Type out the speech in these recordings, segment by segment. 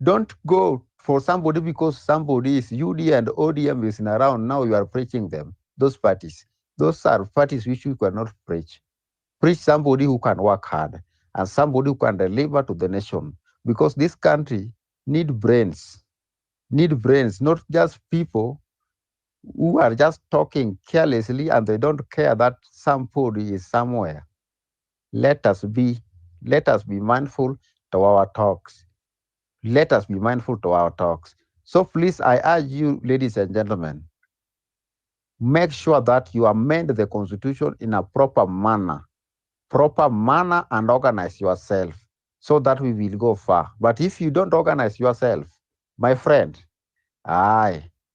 Don't go for somebody because somebody is UD and ODM is around. Now you are preaching them. Those parties. Those are parties which you cannot preach. Preach somebody who can work hard and somebody who can deliver to the nation. Because this country need brains, not just people who are just talking carelessly and they don't care that somebody is somewhere. Let us be, let us be mindful to our talks. Let us be mindful to our talks. So please, I urge you, ladies and gentlemen, make sure that you amend the constitution in a proper manner and organize yourself so that we will go far. But if you don't organize yourself, my friend,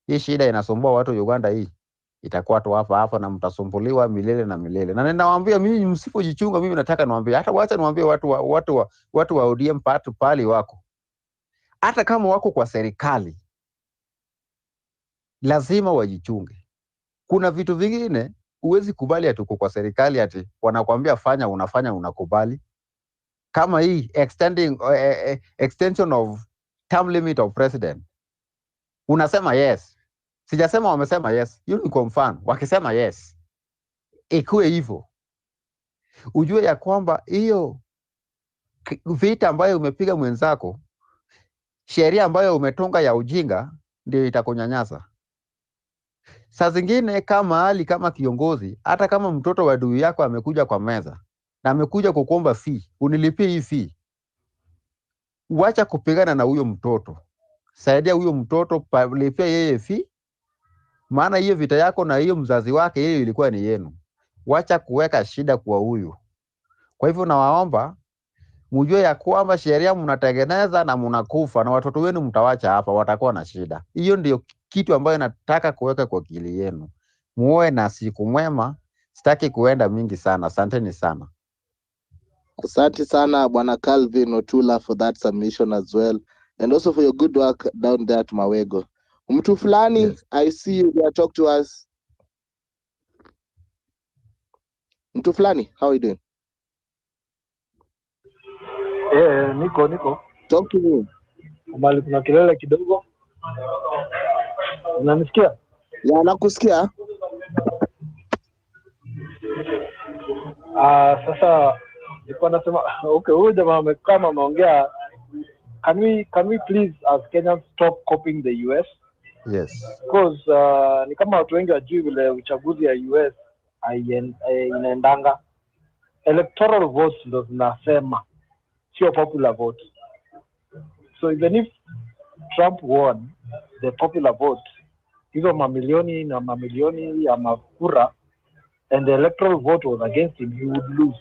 hii shida inasumbua watu Uganda hii itakuwa tu hapa hapa na mtasumbuliwa milele na milele. Na ninawaambia mimi, msipojichunga, mimi nataka niwaambie, hata wacha niwaambie watu wa ODM pali wako, hata kama wako kwa serikali lazima wajichunge. Kuna vitu vingine huwezi kubali ati uko kwa serikali ati wanakuambia fanya, unafanya, unakubali. Kama hii extension of term limit of president, unasema yes. Sijasema wamesema yes, hiyo ni kwa mfano. Wakisema yes, ikuwe hivyo, ujue ya kwamba hiyo vita ambayo umepiga mwenzako, sheria ambayo umetunga ya ujinga, ndio itakunyanyasa. Saa zingine kama kiongozi, hata kama mtoto wa adui yako amekuja kwa meza na amekuja kukuomba fee, unilipie hii fee, wacha kupigana na huyo mtoto, saidia huyo mtoto, lipia yeye fee, maana hiyo vita yako na hiyo mzazi wake, hiyo ilikuwa ni yenu. Wacha kuweka shida kwa huyu. Kwa hivyo nawaomba mjue ya kwamba sheria mnatengeneza na mnakufa, na watoto wenu mtawacha hapa, watakuwa na shida. Hiyo ndio kitu ambayo nataka kuweka kwa akili yenu. Muwe na siku mwema. Sitaki kuenda mingi sana. Asanteni sana. Asante sana Bwana Calvin Otula for that submission as well, and also for your good work down there at Mawego. Mtu fulani, yes. I see you there, talk to us. Mtu fulani, how are you doing? Niko. Talk to me. Mbali kuna kelele kidogo. Unanisikia? Ya, nakusikia. Sasa nilikuwa nasema okay, huyu jamaa amekama ameongea, can we please as Kenyans stop copying the US? Yes. Because ni kama watu wengi wajui vile uchaguzi ya US inaendanga. Electoral votes ndo zinasema, sio popular vote. So even if Trump won the popular vote, hizo mamilioni na mamilioni ya makura, and the electoral vote was against him, he would lose.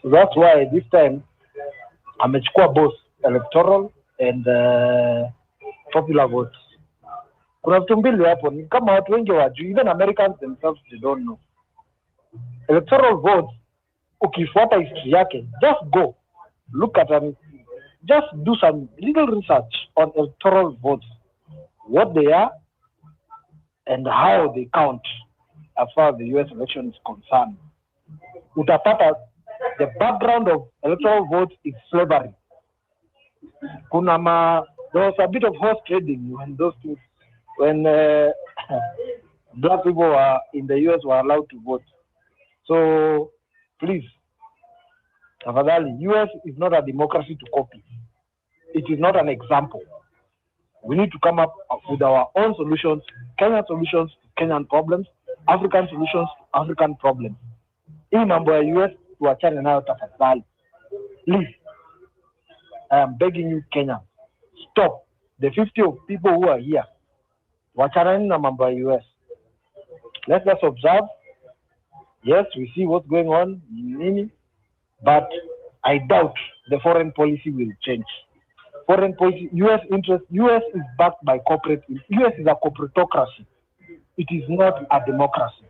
So that's why this time amechukua both electoral and popular votes. Kuna vitu mbili hapo, ni kama watu wengi wajui, even Americans themselves they don't know. Electoral votes, ukifuata history yake, just go look at them, just do some little research on electoral votes, what they are and how they count as far as the US election is concerned. Utapata the background of electoral votes is slavery. There was a bit of horse trading when those things, when black people were in the US were allowed to vote. So please, tafadhali, US is not a democracy to copy. It is not an example. We need to come up with our own solutions, Kenyan solutions to Kenyan problems, African solutions to African problems. Hii mambo ya US tuachane nayo tafadhali. Please, I am begging you, Kenya, stop. The 50 of people who are here, wachane na mambo ya US. Let us observe. Yes, we see what's going on, but I doubt the foreign policy will change. Foreign policy, US interest, US is backed by corporate. US is a corporatocracy. It is not a democracy.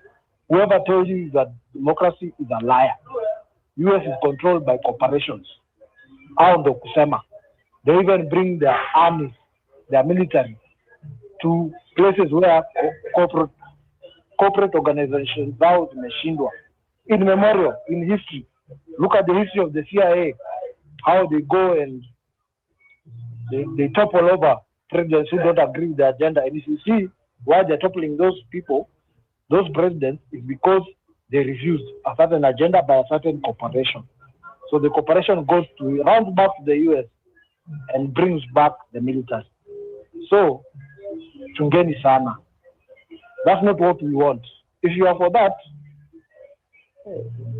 Whoever tells you that democracy is a liar. US is controlled by corporations. Ndo kusema. They even bring their armies, their military, to places where corporate organizations zao zimeshindwa. In memorial, in history, look at the history of the CIA, how they go and they topple over presidents who don't agree with the agenda. And if you see why they're toppling those people, those presidents, is because they refused a certain agenda by a certain corporation. So the corporation goes to round back to the US and brings back the military. So, chungeni sana. That's not what we want. If you are for that,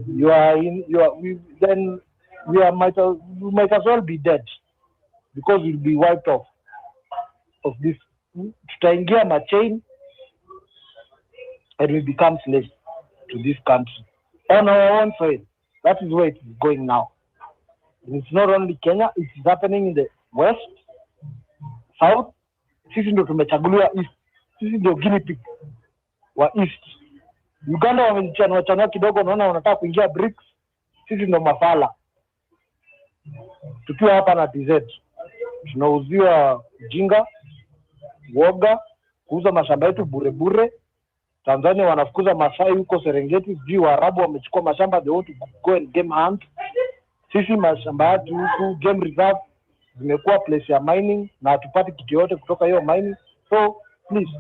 we might as well be dead, because we'll be wiped off of this. Tutaingia machain and we become slaves to this country on our own soil. That is where it is going now. And it's not only Kenya, it is happening in the west, south. Sisi ndio tumechaguliwa east. Sisi ndio guinea pig wa east. Uganda wamechanua kidogo, naona wanataka kuingia BRICS. Sisi ndio mafala. Tukiwa hapa na TZ tunauziwa ujinga, woga, kuuza mashamba yetu bure bure. Tanzania wanafukuza Masai huko Serengeti, sijui Waarabu wamechukua mashamba, they want to go and game hunt. Sisi mashamba yetu huku game reserve zimekuwa place ya mining na hatupati kitu yote kutoka hiyo mining. So please,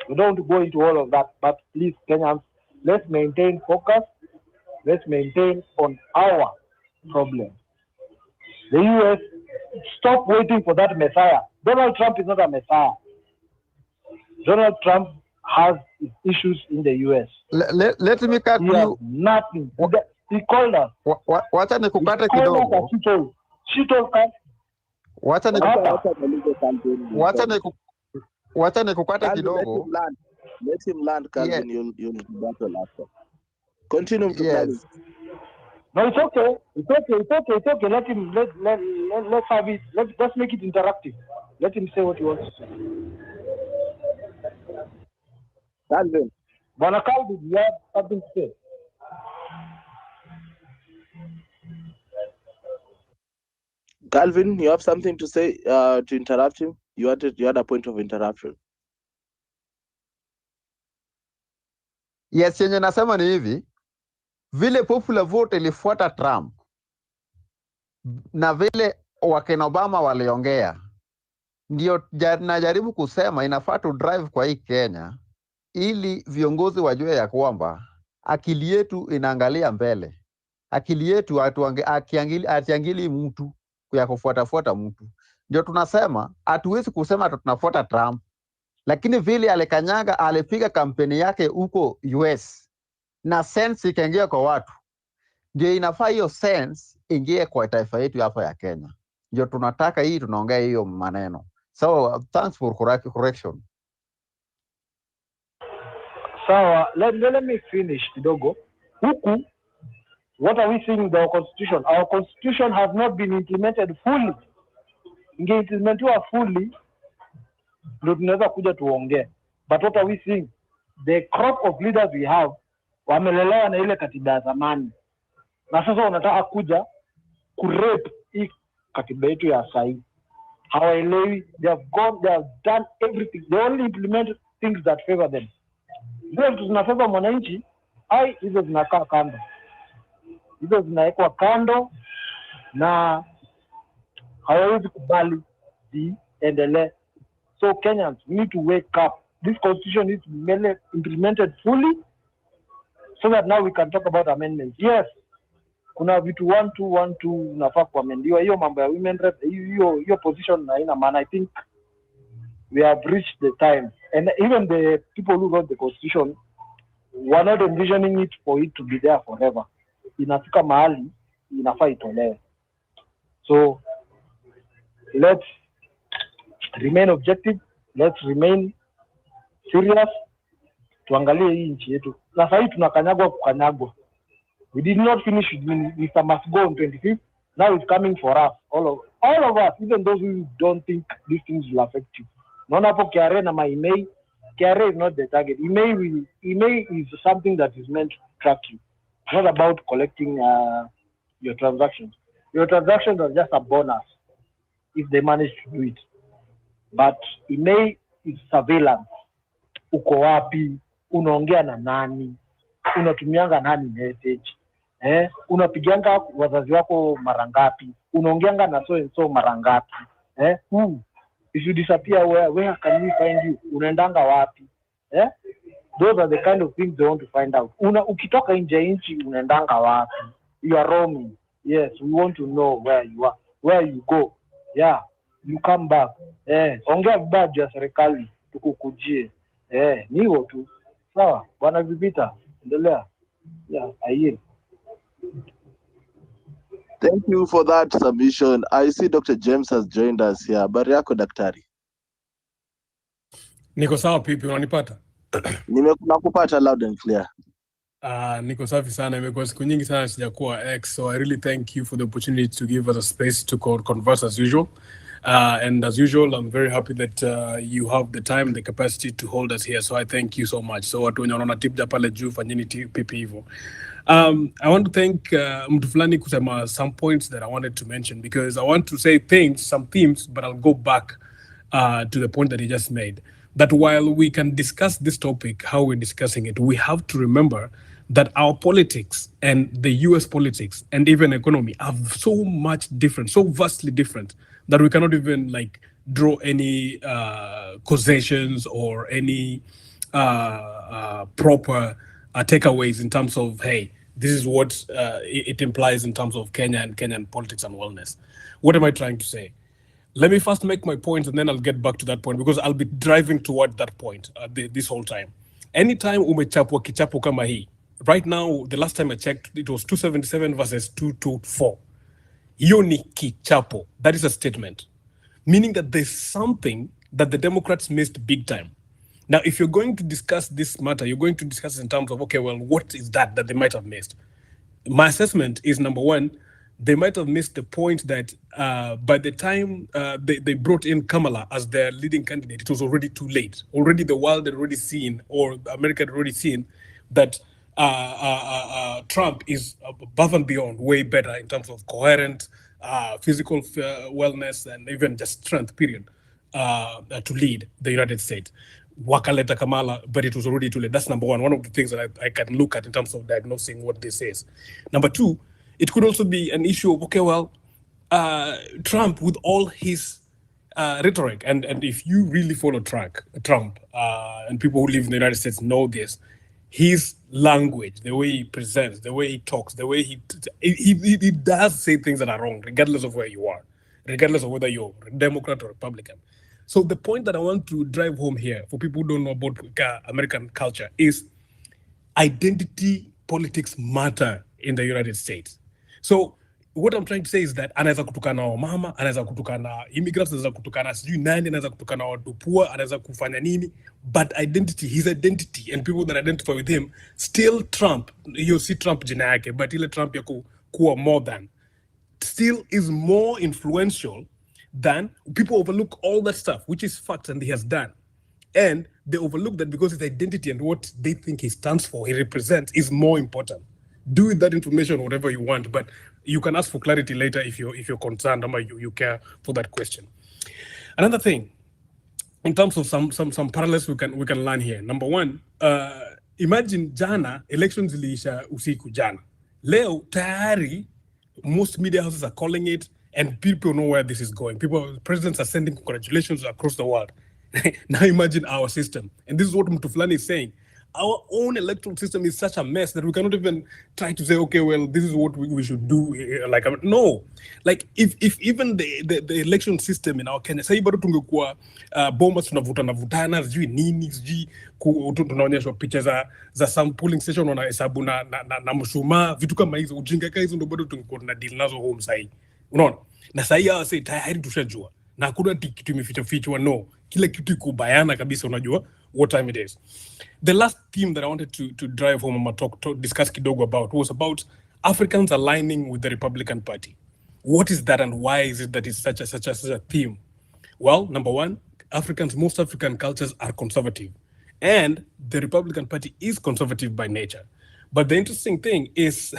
we don't go into all of that, but please Kenyans, let's maintain focus. Let's maintain on our problem. The US, stop waiting for that messiah. Donald Trump is not a messiah. Donald Trump has issues in the US. Let me cut you. Nothing. He called us. Wacha nikukate kidogo. Wacha nikukate kidogo. Let him land, Calvin. Yes. You'll battle after. Continue. Yes. No, it's okay. It's okay. Let's have it. Let's make it interactive. Let him say what he wants to say. Calvin. Bwana Calvin, you have something to say. Calvin, you have something to say to interrupt him? You had a point of interruption. Yes, yenye nasema ni hivi, vile popular vote ilifuata Trump na vile wakina Obama waliongea, ndio najaribu kusema inafaa to drive kwa hii Kenya, ili viongozi wajue ya kwamba akili yetu inaangalia mbele. Akili yetu atiangili mtu ya kufuata mtu. Ndio tunasema hatuwezi kusema tunafuata Trump, lakini vile alikanyaga, alipiga kampeni yake huko US na sense ikaingia kwa watu, ndio inafaa hiyo sense ingie kwa taifa yetu hapa ya Kenya. Ndio tunataka hii, tunaongea hiyo maneno. So thanks for correction. So let me finish kidogo. Huku, what are we seeing in our constitution? Our constitution has not been implemented fully. Inge implementiwa fully, ndio tunaweza kuja tuongee. But what are we seeing? The crop of leaders we have wamelelewa na ile katiba ya zamani, na sasa wanataka kuja kurep hii katiba yetu ya sahi. Hawaelewi. They have done everything. They only implement things that favor them. Zile vitu zinafavor mwananchi, hizo zinakaa kando. Hizo zinawekwa kando na hawawezi kubali ziendelee. So Kenyans, we need to wake up. This constitution needs to be implemented fully so that now we can talk about amendments. Yes, kuna vitu 1-2 nafaa kuamendiwa. Hiyo mambo ya women rep, hiyo position haina maana. I think we have reached the time. And even the people who wrote the constitution were not envisioning it for it to be there forever. Inafika mahali inafaa itolewe. So let's remain objective, let's remain serious. Tuangalie hii nchi yetu. Na sasa tunakanyagwa. We did not finish with Mr. Must Go on 25th. Now it's coming for us. All of us, even those who don't think these things will affect you. Naona hapo KRA na email. KRA is not the target. Email is something that is meant to track you. It's not about collecting your transactions. Your transactions are just a bonus if they manage to do it. But email is surveillance. Uko wapi? Unaongea na nani? Unatumianga nani message? Unapigianga wazazi wako mara ngapi? Unaongeanga na so and so mara ngapi? Who? If you disappear, where can we find you? Unaendanga wapi? Those are the kind of things they want to find out. Ukitoka nje ya nchi unaendanga wapi? You are roaming. Yes, we want to know where you are, where you go. Yeah, you come back. Ongea vibaya juu ya serikali tukukujie. Ni hivyo tu. Sawa, Bwana Vipita, endelea. Yeah, I yield. Thank you for that submission. I see Dr. James has joined us here. Habari yako daktari? Niko sawa pipi, unanipata? Nakupata loud and clear. Niko safi sana, imekuwa siku nyingi sana sijakuwa X, so I really thank you for the opportunity to give us a space to converse as usual. And as usual, I'm very happy that you have the time and the capacity to hold us here, so I thank you so much. So watu wenye wanaona tipja pale juu fanyeni pipi hivyo. I want to thank mtu fulani kusema some points that I wanted to mention, because I want to say some themes, but I'll go back to the point that he just made. That while we can discuss this topic, how we're discussing it, we have to remember that our politics and the US politics and even economy are so much different, so vastly different, that we cannot even draw any causations or any proper takeaways in terms of, hey, this is what it implies in terms of Kenya and Kenyan politics and wellness. What am I trying to say? Let me first make my point and then I'll get back to that point, because I'll be driving toward that point this whole time. Anytime umechapwa kichapo kama hii, right now, the last time I checked, it was 277 versus 224. Hiyo ni kichapo. That is a statement. Meaning that there's something that the Democrats missed big time. Now, if you're going to discuss this matter, you're going to discuss it in terms of, okay, well, what is that they might have missed? My assessment is, number one, they might have missed the point that by the time they brought in Kamala as their leading candidate, it was already too late. Already the world had already seen, or America had already seen, that Trump is above and beyond way better in terms of coherent physical wellness and even just strength, period, to lead the United States. Wakaleta Kamala, but it was already too late. That's number one of the things that I can look at in terms of diagnosing what this is. Number two, it could also be an issue of, okay, well, Trump, with all his rhetoric, and if you really follow Trump, and people who live in the United States know this, his language, the way he presents, the way he talks, the way he does say things that are wrong, regardless of where you are, regardless of whether you're Democrat or Republican. So the point that I want to drive home here, for people who don't know about American culture, is identity politics matter in the United States. So what I'm trying to say is that anaweza kutukana wa mama, anaweza kutukana immigrants, anaweza kutukana sijui nani, anaweza kutukana watu poor, anaweza kufanya nini, but identity, his identity and people that identify with him, still Trump, you see Trump jina yake, but ile Trump ya kuwa more than, still is more influential than, people overlook all that stuff, which is fact and he has done. And they overlook that because his identity and what they think he stands for, he represents, is more important. Do with that information whatever you want, but you can ask for clarity later if you're concerned or you care for that question. Another thing, in terms of some parallels we can learn here. Number one, imagine jana elections iliisha usiku jana. Leo tayari most media houses are calling it, and people know where this is going. Presidents are sending congratulations across the world. Now imagine our system, and this is what Mutufulani is saying. Our own electoral system is such a mess that we cannot even try to say, okay, well, this is what we should do. No, if even the election system in our Kenya, say bado tungekuwa bombas tunavutana sijui nini sijui tunaonyeshwa picha za some polling station wanahesabu na mshumaa vitu kama hizo, ujinga kama hizo, ndio bado tungekuwa na deal nazo home sahi. Unaona? Na sahi hawa say tayari tushajua na hakuna kitu imefichwa. No, kila kitu iko bayana kabisa, unajua what time it is. The last theme that I wanted to drive home to discuss kidogo about was about Africans aligning with the Republican Party. What is that and why is it that it's such a theme? Well, number one, most African cultures are conservative, and the Republican Party is conservative by nature. But the interesting thing is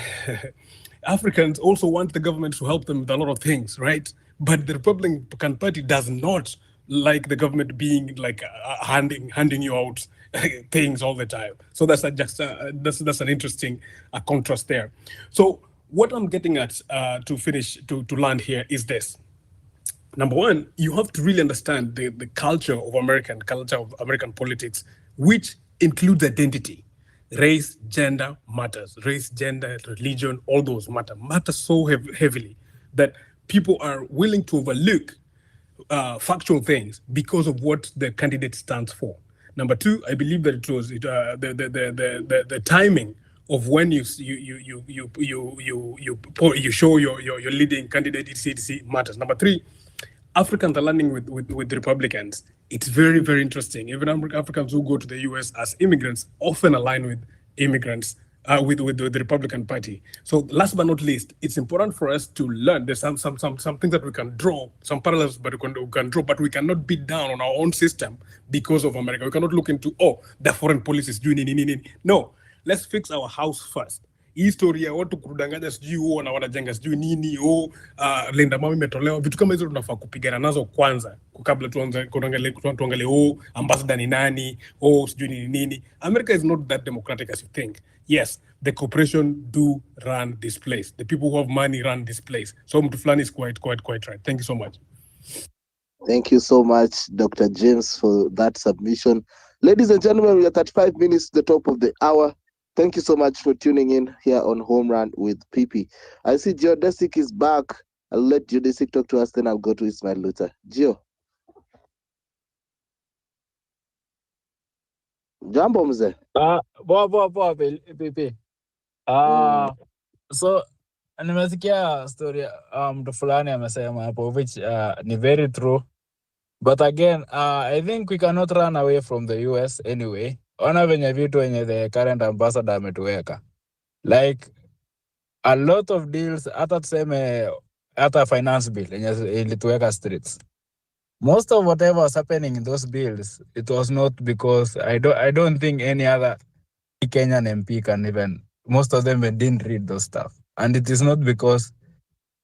Africans also want the government to help them with a lot of things, right? But the Republican Party does not like the government being handing you out things all the time. So that's an interesting contrast there. So what I'm getting at to land here is this. Number one, you have to really understand the culture of American politics, which includes identity. Race, gender matters. Race, gender, religion, all those matter so heavily that people are willing to overlook factual things because of what the candidate stands for. Number two, I believe that it was the timing of when you show your leading candidate etc matters. Number three, Africans are learning with Republicans. It's very, very interesting. Even Africans who go to the US as immigrants often align with immigrants, with the Republican Party. So last but not least, it's important for us to learn. There's some things that we can draw, some parallels, but we can draw, but we cannot beat down on our own system because of America. We cannot look into, the foreign policies doing. No, let's fix our house first. Hii story ya watu kudanganya sijui na wanajenga sijui nini Linda Mama imetolewa, vitu kama hizo tunafaa kupigana nazo kwanza kabla tuangalie ambassador ni nani, sijui nini. America is not that democratic as you think. Yes, the corporation do run this place. The people who have money run this place. So mtu fulani is quite right. Thank you so much. Thank you so much, Dr. James, for that submission. Ladies and gentlemen, we are 35 minutes to the top of the hour. Thank you so much for tuning in here on Home Run with PP. I see Geodesic is back. I'll let Geodesic talk to us, then I'll go to Ismail Luther. Gio. Jambo mzee. Poa PP. So nimesikia story mtu fulani amesema hapo, which ni very true. But again, I think we cannot run away from the US anyway. Ona venye vitu wenye the current ambassador ametuweka. Like a lot of deals, hata finance bill yenye ilituweka streets. Most of whatever was happening in those bills, it was not because I don't think any other Kenyan MP can even, most of them didn't read those stuff. And it is not because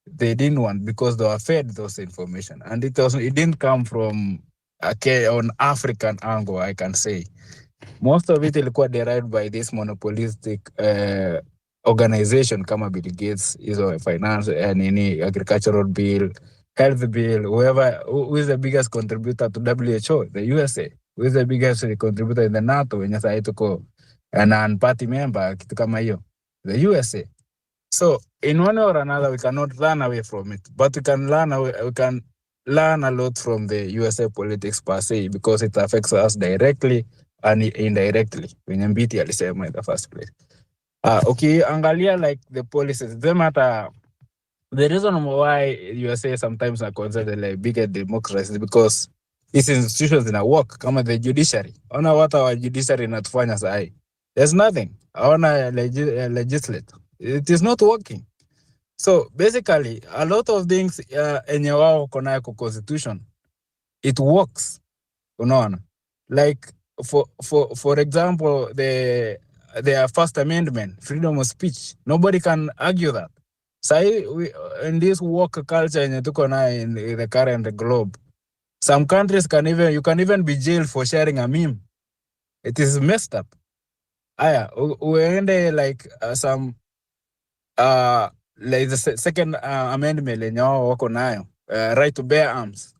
they didn't want, because they were fed those information. And it didn't come from an African angle, I can say. Most of it ilikuwa derived by this monopolistic organization kama Bill Gates, hizo finance and any agricultural bill, health bill, who is the biggest contributor to WHO, the USA, who is the biggest contributor in the NATO, wenye saa tuko an party member, kitu kama hiyo, the USA. So in one or another, we cannot run away from it, but we can learn a lot from the USA politics per se, because it affects us directly and indirectly, when Mbiti alisema in the first place. Okay, angalia like the policies, they matter. The reason why USA sometimes are considered like bigger democracies is because these institutions in a work, kama the judiciary. Ona what our judiciary inatufanya sahi. There's nothing. Ona legislate. It is not working. So basically, a lot of things enye wao kona kwa constitution, it works. Unaona? Like for example, their First Amendment, freedom of speech. Nobody can argue that. So in this work culture in the current globe, some countries you can even be jailed for sharing a meme. It is messed up. Uende like some like the Second Amendment wako nayo, right to bear arms.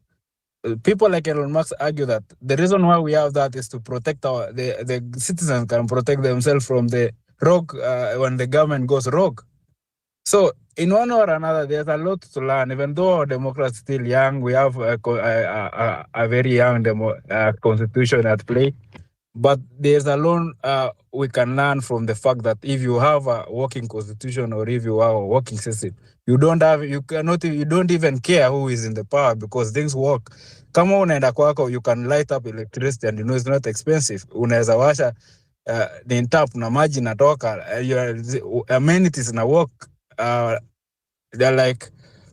People like Elon Musk argue that the reason why we have that is to protect the citizens can protect themselves from the rogue when the government goes rogue. So in one or another, there's a lot to learn. Even though our democracy is still young, we have a very young constitution at play. But there's a lot we can learn from the fact that if you have a working constitution or if you have a working system, you don't even care who is in the power because things work. Kama unaenda kwako, you can light up electricity and you know it's not expensive. Unaweza washa ni tap na maji natoka, amenities na work. They're like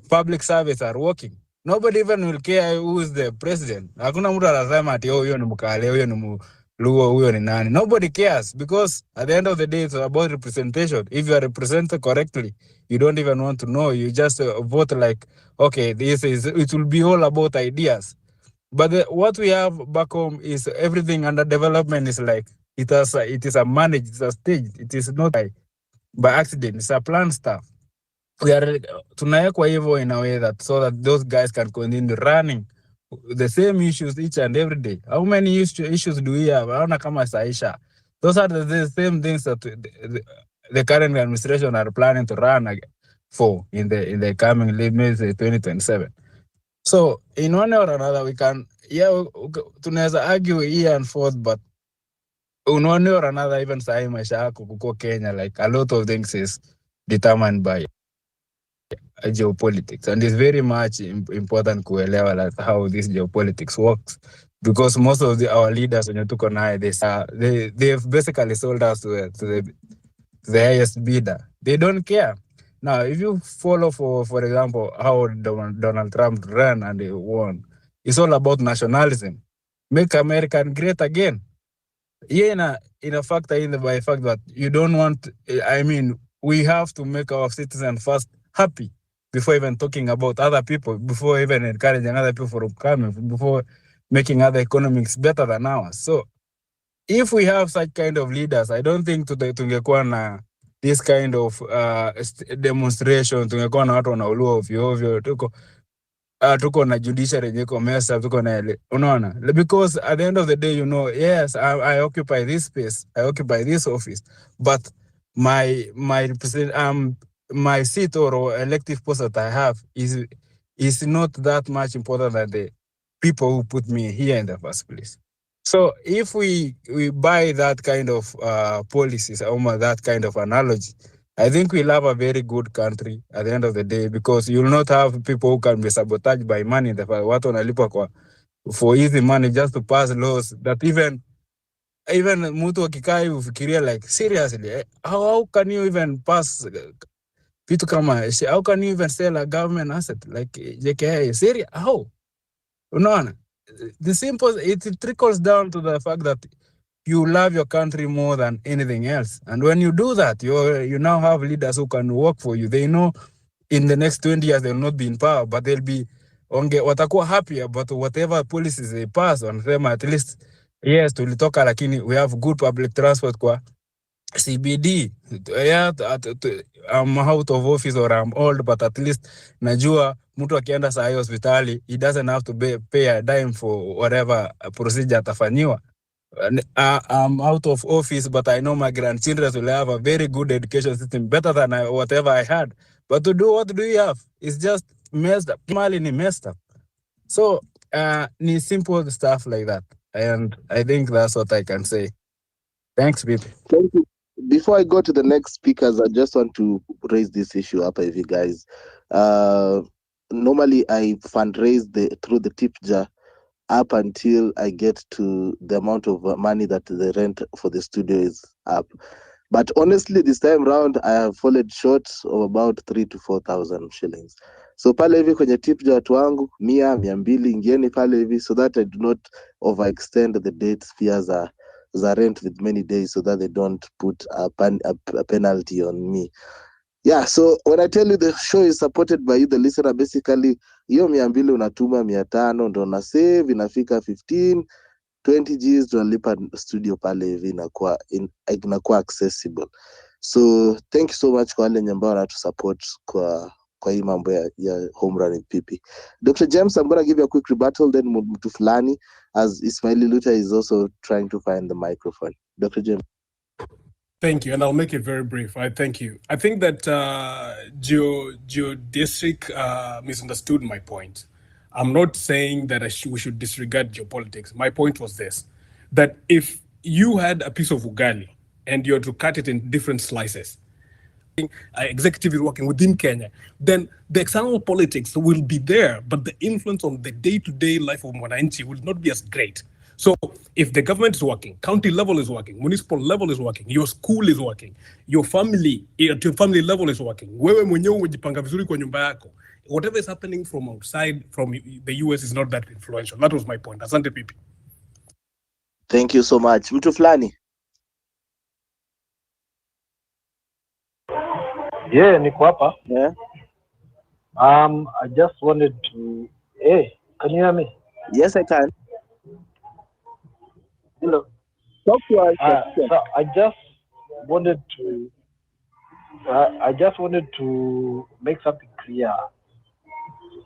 public service are working. Nobody even will care who is the president. Hakuna mtu anasema ati huyo ni Mkale, huyo ni Luo, huyo ni nani. Nobody cares because at the end of the day, it's about representation. If you are represented correctly, you don't even want to know. You just vote like, okay, it will be all about ideas. But what we have back home is everything under development is like, it is a managed, it's a staged. It is not by accident. It's a planned stuff. we are tunawekwa hivyo in a way that so that those guys can continue running the same issues each and every day. How many issues do we have? Naona kama Saisha. Those are the same things that the current administration are planning to run for in the coming, let's say 2027. So in one or another, we can, tunaweza argue here and forth, but in one or another, even sahi maisha yako kuko Kenya, like a lot of things is determined by geopolitics, and it's very much important kuelewa like how this geopolitics works, because most of our leaders when tuko naye, they've basically sold us to the highest bidder. They don't care. Now, if you follow, for example, how Donald Trump ran and he won, it's all about nationalism. Make America great again. Yeah, in a factor in by fact that you don't want, I mean, we have to make our citizens first happy before even talking about other people, before even encouraging other people from coming, before making other economics better than ours. So if we have such kind of leaders, I don't think tungekuwa na this kind of demonstration, tungekuwa na watu wanaulua ovyo ovyo, tuko na judiciary yenye iko messed up, tuko na unaona, because at the end of the day, you know, yes, I occupy this space, I occupy this office, but my seat or elective post that I have is not that much important than the people who put me here in the first place. So if we buy that kind of policies or that kind of analogy, I think we'll have a very good country at the end of the day, because you will not have people who can be sabotaged by money. Watu wanalipwa for easy money just to pass laws that even mtu akikai ufikiria like seriously, how can you even pass vitu kama, how can you even sell a government asset like JKI? Serious? How? Unaona? The simple, it trickles down to the fact that you love your country more than anything else. And when you do that, you now have leaders who can work for you. They know in the next 20 years, they will not be in power, but they'll be watakuwa happy about whatever policies they pass on them. At least, yes, tulitoka lakini we have good public transport kwa CBD. Yeah, I'm out of office or I'm old, but at least najua mtu akienda saa hiyo hospitali, he doesn't have to pay a dime for whatever procedure atafanyiwa. I'm out of office, but I know my grandchildren will have a very good education system, better than whatever I had. But what do you have? It's just messed up. Mali ni messed up. So, ni simple stuff like that. And I think that's what I can say. Thanks, Bibi. Thank you. Before I go to the next speakers, I just want to raise this issue up with you guys. Normally, I fundraise through the tip jar up until I get to the amount of money that the rent for the studio is up. But honestly, this time around, I have fallen short of about 3,000 to 4,000 shillings. So pale hivi kwenye tip jar watu wangu 100, 200 ingieni pale hivi, so that I do not overextend the dates pia za rent with many days, so that they don't put a penalty on me. Yeah, so when I tell you the show is supported by you, the listener, basically hiyo 200 unatuma 500 ndo na save, inafika 15 20 Gs tunalipa studio pale hivi, inakuwa accessible. So thank you so much kwa wale ambao wanatu support kwa hii mambo ya Home Run with PP. Dr. James, I'm going to give you a quick rebuttal, then mtu fulani, as Ismaili Luta is also trying to find the microphone. Dr. James. Thank you, and I'll make it very brief. I thank you. I think that geodistrict misunderstood my point. I'm not saying that we should disregard geopolitics. My point was this, that if you had a piece of ugali and you're to cut it in different slices, executive is working within Kenya, then the external politics will be there, but the influence on the day-to-day life of Mwananchi will not be as great. So if the government is working, county level is working, municipal level is working, your school is working, your family level is working, wewe mwenyewe umejipanga vizuri kwa nyumba yako, whatever is happening from outside, from the US is not that influential. That was my point. Asante Pipi. Thank you so much. Mtu fulani. Yeah, niko hapa. Yeah. I just wanted to, hey, can you hear me? Yes, I can. Hello. Talk to us. So I just wanted to I just wanted to make something clear.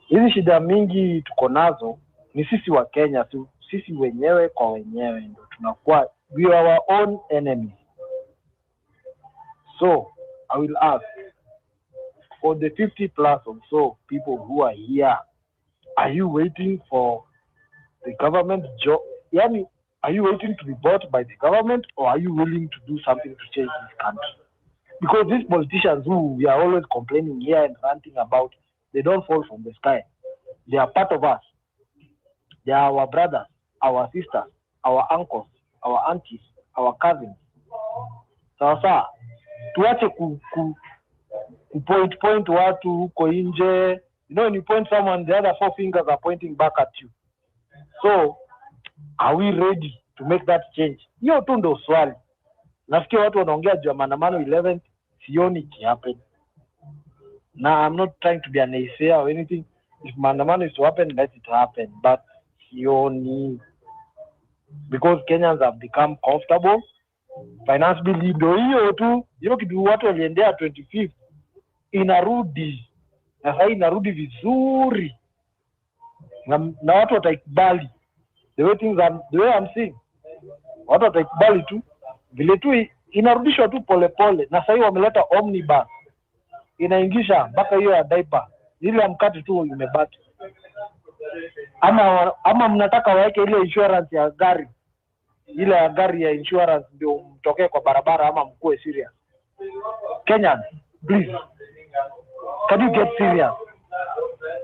Hizi shida mingi tuko nazo ni sisi wa Kenya tu, sisi wenyewe kwa wenyewe ndio tunakuwa, we are our own enemies. So I will ask, for the 50 plus or so people who are here, are you waiting for the government job? Yani, are you waiting to be bought by the government, or are you willing to do something to change this country? Because these politicians who we are always complaining here and ranting about, they don't fall from the sky. They are part of us. They are our brothers, our sisters, our uncles, our aunties, our cousins. Sasa tuache point watu huko nje. You know, when you point someone, the other four fingers are pointing back at you. So are we ready to make that change? Hiyo tu ndo swali. Nasikia watu wanaongea juu ya maandamano 11th, sioni kihappen. Now, I'm not trying to be a naysayer or anything. If maandamano is to happen, let it happen. But sioni, because Kenyans have become comfortable. Finance bill ndio hiyo tu, hiyo kitu watu waliendea 25th inarudi, na sasa inarudi vizuri, na watu wataikubali. The way I'm seeing, watu wataikubali tu vile tu inarudishwa tu polepole. Na sasa wameleta omnibus inaingisha mpaka hiyo ya diaper, ile mkate tu imebaki. Ama mnataka waweke ile insurance ya gari, ile ya gari ya insurance ndio mtokee kwa barabara, ama mkue serious? Kenyans, please, can you get serious?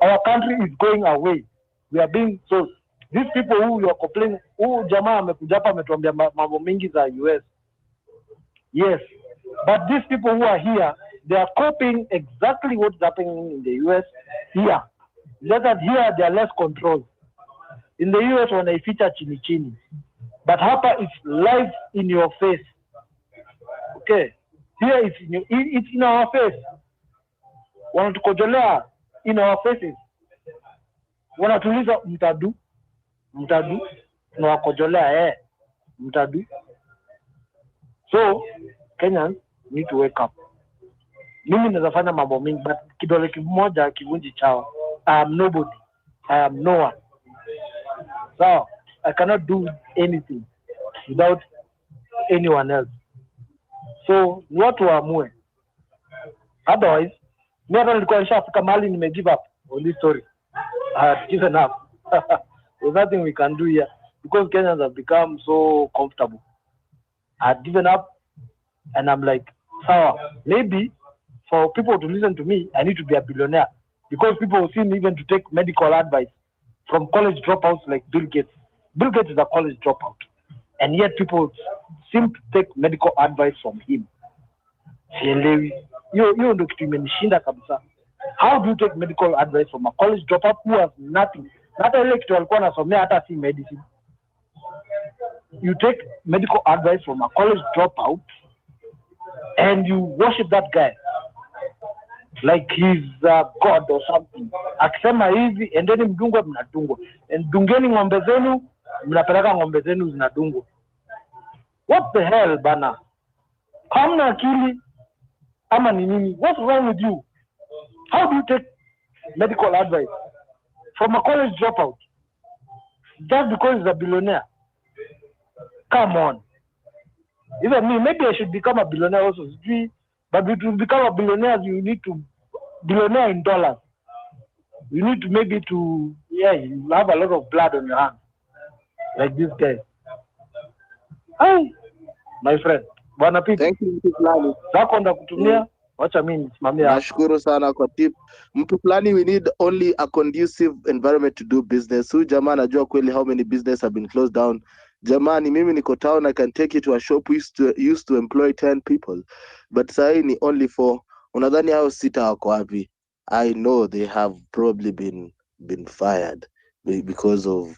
Our country is going away. We are being sold. These people who you are complaining, jamaa amekuja hapa ametuambia mambo mingi za US. Yes, but these people who are here, they are copying exactly what's happening in the US here. Just that here they are less controlled. In the US wanaificha chini chini, but hapa it's live in your face. Okay, here it's in our face. Wanatukojolea in our faces. Wanatuliza mtadu, tunawakojolea mtadu. So Kenyans need to wake up. Mimi naweza fanya mambo mingi, but kidole kimoja kivunji chao. I am nobody. I am no one. So I cannot do anything without anyone else. So watu waamue. Otherwise, mimi hata nilikuwa nishafika mahali nime give up on this story. I had given up. There's nothing we can do here because Kenyans have become so comfortable. I had given up, and I'm like, maybe for people to listen to me, I need to be a billionaire, because people seem even to take medical advice from college dropouts like Bill Gates. Bill Gates is a college dropout, and yet people seem to take medical advice from him. Sielewi. Hiyo ndio kitu imenishinda kabisa. How do you take medical advice from a college dropout who has nothing? Hata ile kitu alikuwa anasomea hata si medicine. You take medical advice from a college dropout and you worship that guy like he's a god or something. Akisema hivi, endeni mdungwe, mnadungwa. Dungeni ng'ombe zenu, mnapeleka ng'ombe zenu zinadungwa. What the hell bana? Hamna akili ama ni nini? What's wrong with you? How do you take medical advice from a college dropout just because he's a billionaire? Come on. Even me, maybe I should become a billionaire also. But to become a billionaire, you need to billionaire in dollars. You need to you have a lot of blood on your hands, like this guy. Hi, my friend. Bwana Pete. Thank you, Mtu Fulani. Zako ndo kutumia, wacha mimi nisimamia. Nashukuru sana kwa tip. Mtu Fulani, we need only a conducive environment to do business. Huyu jamaa anajua kweli how many business have been closed down. Jamani, mimi niko town, I can take you to a shop used to employ 10 people, but sahi ni only 4. Unadhani hao 6 wako wapi? I know they have probably been fired because of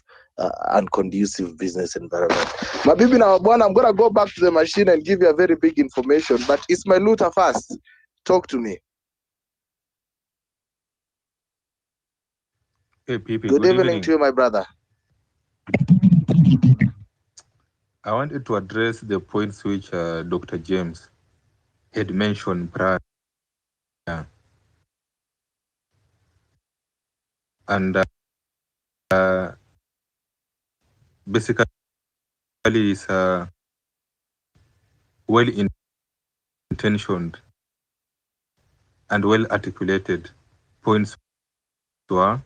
unconducive business environment. Mabibi na mabwana, I'm gonna go back to the machine and give you a very big information, but it's my Luther first. Talk to me. Hey, PP, Good evening to you, my brother. I wanted to address the points which Dr. James had mentioned prior. And basically is well intentioned and well articulated points were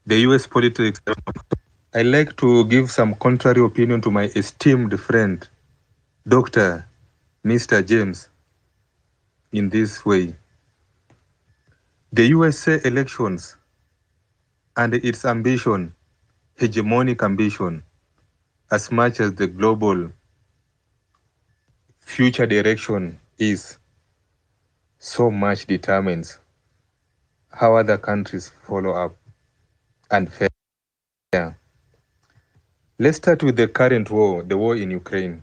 the US politics. I like to give some contrary opinion to my esteemed friend, Dr. Mr. James, in this way. The USA elections and its ambition, hegemonic ambition, as much as the global future direction is, so much determines how other countries follow up and fare. Let's start with the current war, the war in Ukraine.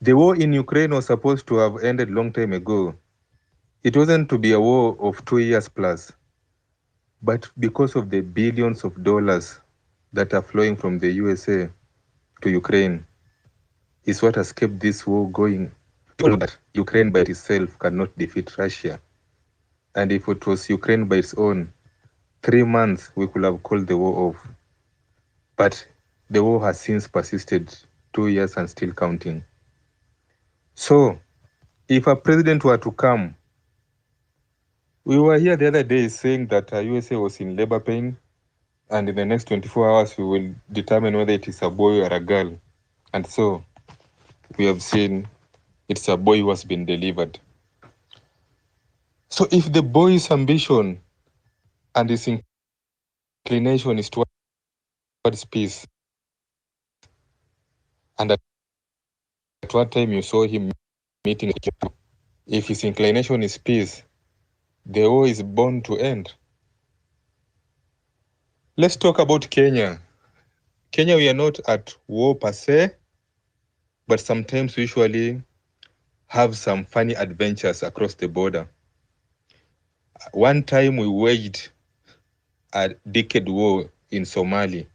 The war in Ukraine was supposed to have ended long time ago. It wasn't to be a war of 2 years plus, but because of the billions of dollars that are flowing from the USA to Ukraine is what has kept this war going. That Ukraine by itself cannot defeat Russia. And if it was Ukraine by its own, 3 months we could have called the war off. But the war has since persisted 2 years and still counting. So, if a president were to come, we were here the other day saying that USA was in labor pain, and in the next 24 hours we will determine whether it is a boy or a girl. And so, we have seen it's a boy who has been delivered. So if the boy's ambition and his inclination is towards peace, and at what time you saw him meeting, if his inclination is peace, the war is bound to end. Let's talk about Kenya. Kenya, we are not at war per se, but sometimes we usually have some funny adventures across the border. One time we waged a decade war in Somalia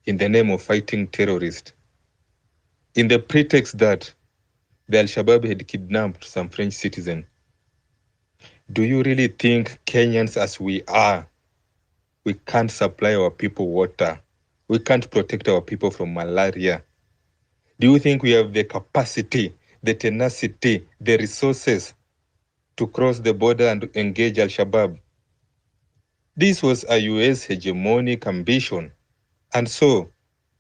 in the name of fighting terrorists, in the pretext that the Al-Shabaab had kidnapped some French citizen. Do you really think Kenyans as we are, we can't supply our people water? We can't protect our people from malaria? Do you think we have the capacity, the tenacity, the resources to cross the border and engage Al-Shabaab? This was a US hegemonic ambition. And so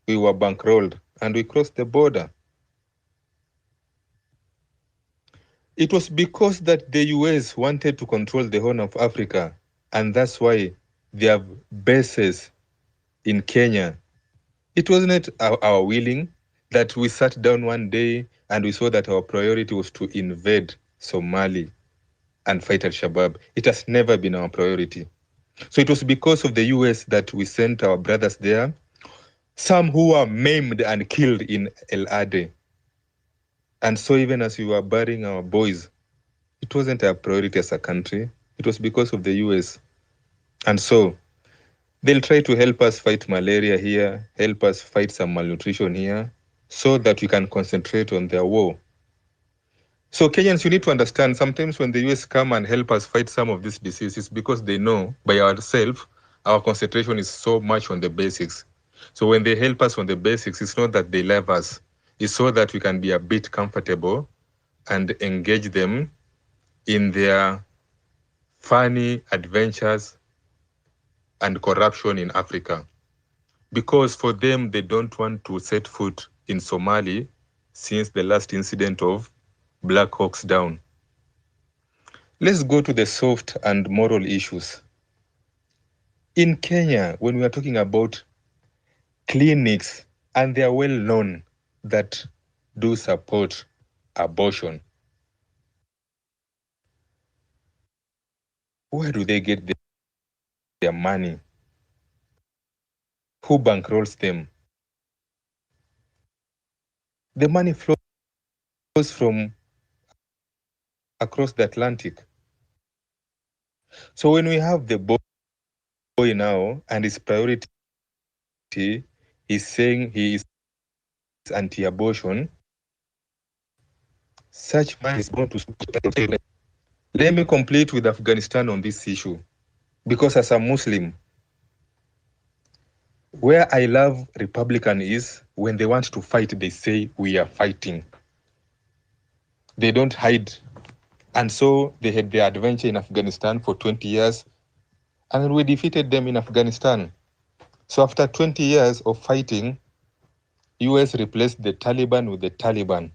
we were bankrolled and we crossed the border. It was because that the US wanted to control the Horn of Africa, and that's why they have bases in Kenya. It wasn't our willing that we sat down one day and we saw that our priority was to invade Somali and fight Al-Shabaab. It has never been our priority. So it was because of the US that we sent our brothers there, some who were maimed and killed in El Ade. And so even as we were burying our boys, it wasn't our priority as a country. It was because of the US. And so they'll try to help us fight malaria here, help us fight some malnutrition here, so that we can concentrate on their war. So Kenyans, you need to understand, sometimes when the US come and help us fight some of these diseases, because they know by ourselves, our concentration is so much on the basics. So when they help us on the basics, it's not that they love us. It's so that we can be a bit comfortable and engage them in their funny adventures and corruption in Africa. Because for them, they don't want to set foot in Somali since the last incident of Black Hawks Down. Let's go to the soft and moral issues. In Kenya, when we are talking about clinics, and they are well known that do support abortion, where do they get their money? Who bankrolls them? The money flows from across the Atlantic. So when we have the boy now and his priority is saying he is anti-abortion, Such man is born to speak. Let me complete with Afghanistan on this issue. Because as a Muslim, where I love Republican is when they want to fight, they say we are fighting. They don't hide. And so they had their adventure in Afghanistan for 20 years, and we defeated them in Afghanistan. So after 20 years of fighting, US replaced the Taliban with the Taliban,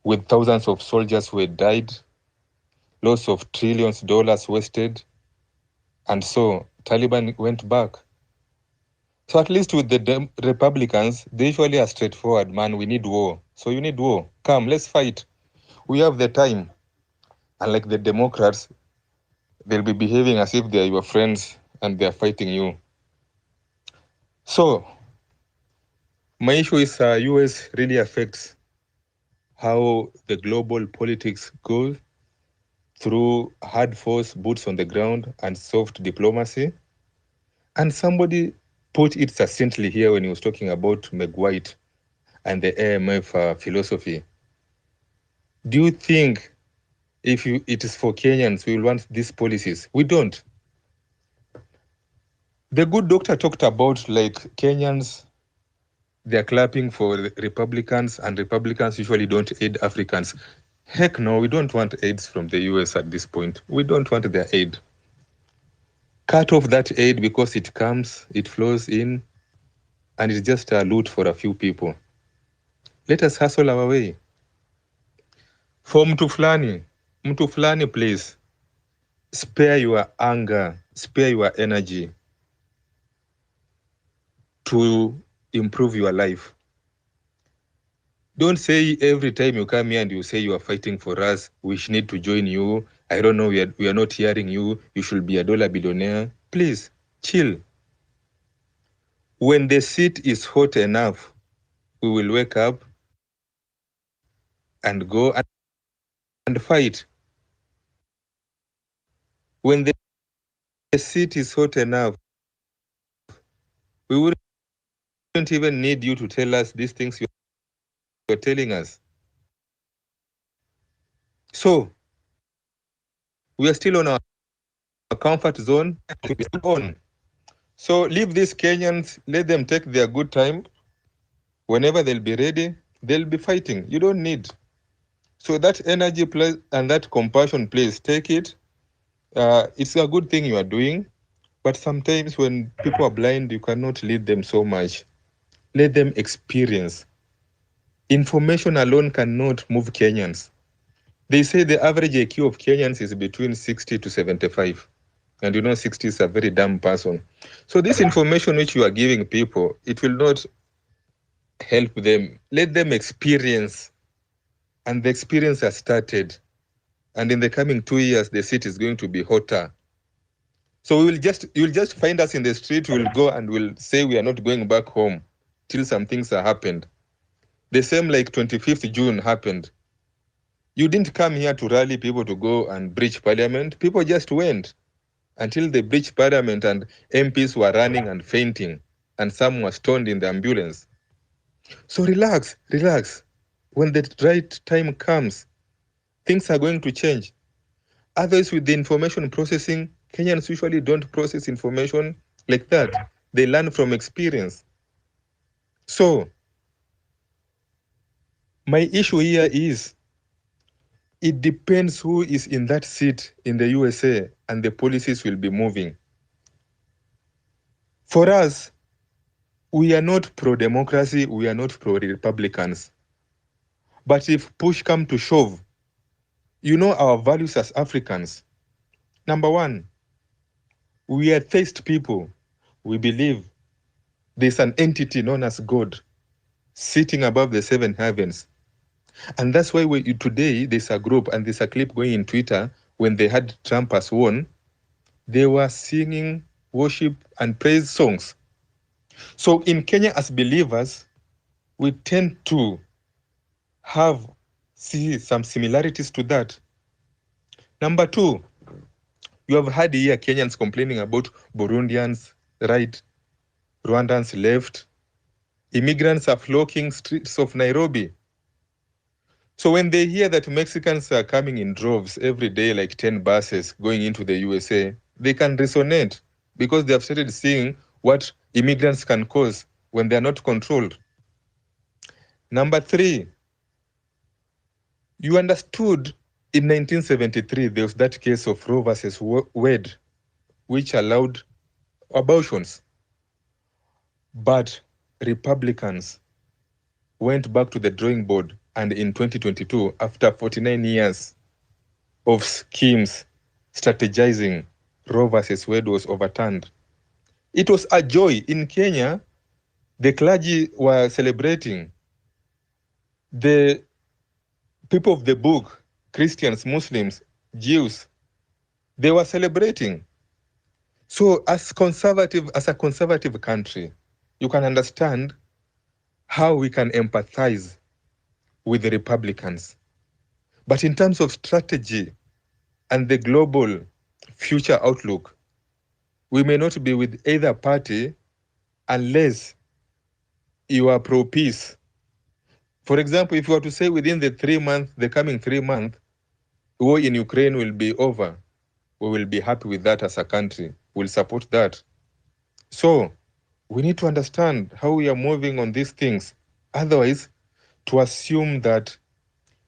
with thousands of soldiers who had died, loss of trillions of dollars wasted, and so Taliban went back. So at least with the Republicans, they usually are straightforward, man, we need war. So you need war. Come, let's fight. We have the time. Unlike the Democrats, they'll be behaving as if they're your friends and they're fighting you. So my issue is US really affects how the global politics go through hard force, boots on the ground, and soft diplomacy. And somebody put it succinctly here when he was talking about Meg White and the AMF philosophy. Do you think if it is for Kenyans, we will want these policies? We don't. The good doctor talked about like Kenyans, they're clapping for the Republicans, and Republicans usually don't aid Africans. Heck no, we don't want aids from the US at this point. We don't want their aid. Cut off that aid because it comes, it flows in, and it's just a loot for a few people. Let us hustle our way. For mtu fulani, please, spare your anger, spare your energy to improve your life. Don't say every time you come here and you say you are fighting for us, we need to join you. I don't know, we are not hearing you. You should be a dollar billionaire. Please, chill. When the seat is hot enough, we will wake up and go and fight. When the seat is hot enough, we wouldn't even need you to tell us these things you're telling us. So, we are still on our comfort zone. So leave these Kenyans, let them take their good time. Whenever they'll be ready, they'll be fighting. You don't need. So that energy and that compassion, please take it. It's a good thing you are doing, but sometimes when people are blind, you cannot lead them so much. Let them experience. Information alone cannot move Kenyans. They say the average IQ of Kenyans is between 60 to 75. And you know 60 is a very dumb person. So this information which you are giving people, it will not help them. Let them experience. And the experience has started. And in the coming 2 years, the city is going to be hotter. So you'll just find us in the street, we'll go and we'll say we are not going back home till some things have happened. The same like 25th June happened. You didn't come here to rally people to go and breach parliament. People just went until they breached parliament and MPs were running and fainting and some were stoned in the ambulance. So relax. When the right time comes, things are going to change. Others with the information processing, Kenyans usually don't process information like that. They learn from experience. So my issue here is, it depends who is in that seat in the USA and the policies will be moving. For us, we are not pro-democracy, we are not pro-Republicans. But if push come to shove, you know our values as Africans. Number one, we are theist people. We believe there's an entity known as God sitting above the seven heavens. And that's why today there's a group and there's a clip going in Twitter when they had Trump as won, they were singing worship and praise songs. So in Kenya as believers, we tend to see some similarities to that. Number two, you have heard here Kenyans complaining about Burundians right, Rwandans left. Immigrants are flocking streets of Nairobi. So when they hear that Mexicans are coming in droves every day, like 10 buses going into the USA, they can resonate because they have started seeing what immigrants can cause when they are not controlled. Number 3, you understood in 1973, there was that case of Roe versus Wade, which allowed abortions. But Republicans went back to the drawing board, and in 2022, after 49 years of schemes, strategizing, Roe versus Wade was overturned. It was a joy. In Kenya, the clergy were celebrating. The people of the book, Christians, Muslims, Jews, they were celebrating. So as a conservative country, you can understand how we can empathize with the Republicans. But in terms of strategy and the global future outlook, we may not be with either party unless you are pro-peace. For example, if you were to say within the coming 3 months, war in Ukraine will be over, we will be happy with that as a country. We'll support that. So we need to understand how we are moving on these things. Otherwise, to assume that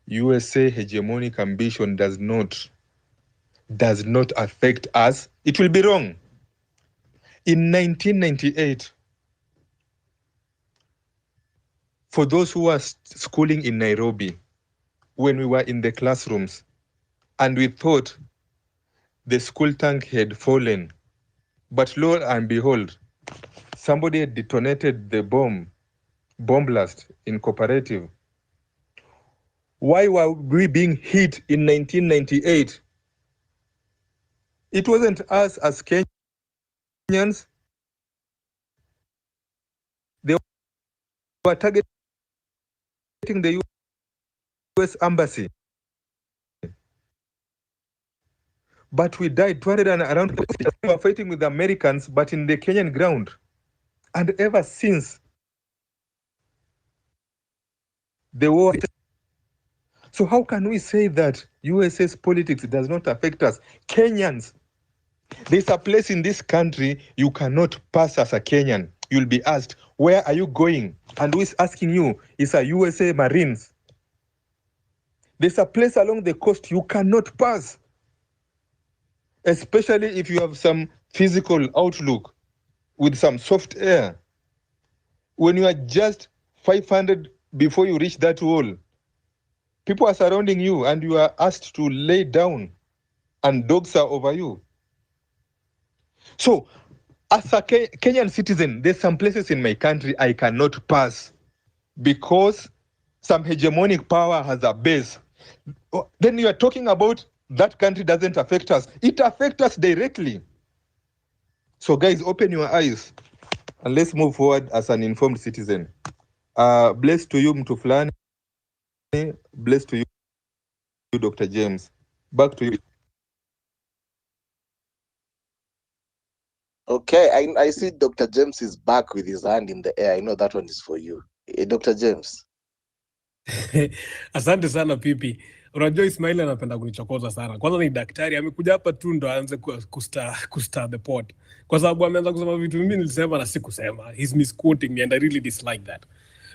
USA hegemonic ambition does not affect us, it will be wrong. In 1998, for those who were schooling in Nairobi, when we were in the classrooms and we thought the school tank had fallen, but lo and behold, somebody had detonated the bomb blast in Cooperative. Why were we being hit in 1998? It wasn't us as Kenyans. They were targeting the US embassy. But we died 200 and around. We were fighting with the Americans, but in the Kenyan ground. And ever since the war. So how can we say that US's politics does not affect us? Kenyans, there's a place in this country you cannot pass as a Kenyan. You'll be asked, where are you going? And who is asking you? It's a USA Marines. There's a place along the coast you cannot pass, especially if you have some physical outlook with some soft air. When you are just 500 before you reach that wall, people are surrounding you and you are asked to lay down and dogs are over you. So as a Kenyan citizen, there's some places in my country I cannot pass because some hegemonic power has a base. Then you are talking about that country doesn't affect us. It affects us directly. So guys, open your eyes and let's move forward as an informed citizen. Blessed to you, Mtufulani. Blessed to you, Dr. James. Back to you. Okay, I see Dr. James is back with his hand in the air. I know that one is for you. Dr. James. Asante sana Pipi. Unajua Ismail anapenda kunichokoza sana. Kwanza ni daktari, amekuja hapa tu ndo aanze kustar the pot. Kwa sababu ameanza kusema vitu mimi nilisema na sikusema. He's misquoting me and I really dislike that.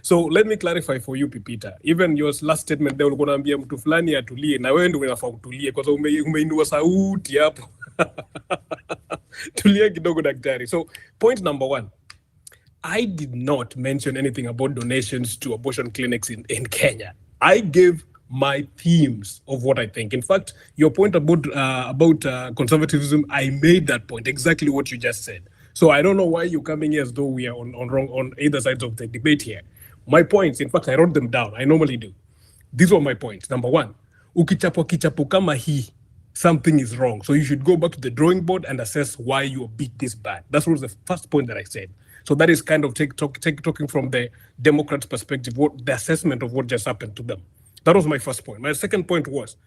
So let me clarify for you Pipita. Even your last statement there ulikuwa unaambia mtu fulani atulie na wewe ndio unafaa kutulie kwa sababu umeinua sauti hapo. Tulia kidogo daktari. So point number 1. I did not mention anything about donations to abortion clinics in Kenya. I gave my themes of what I think. In fact, your point about conservatism, I made that point, exactly what you just said. So I don't know why you're coming here as though we are on either sides of the debate here. My points, in fact, I wrote them down. I normally do. These were my points. Number 1, ukichapo kama hii, something is wrong. So you should go back to the drawing board and assess why you are beat this bad. That was the first point that I said. So that is kind of talking from the Democrats' perspective, what the assessment of what just happened to them. That was my first point. My second point was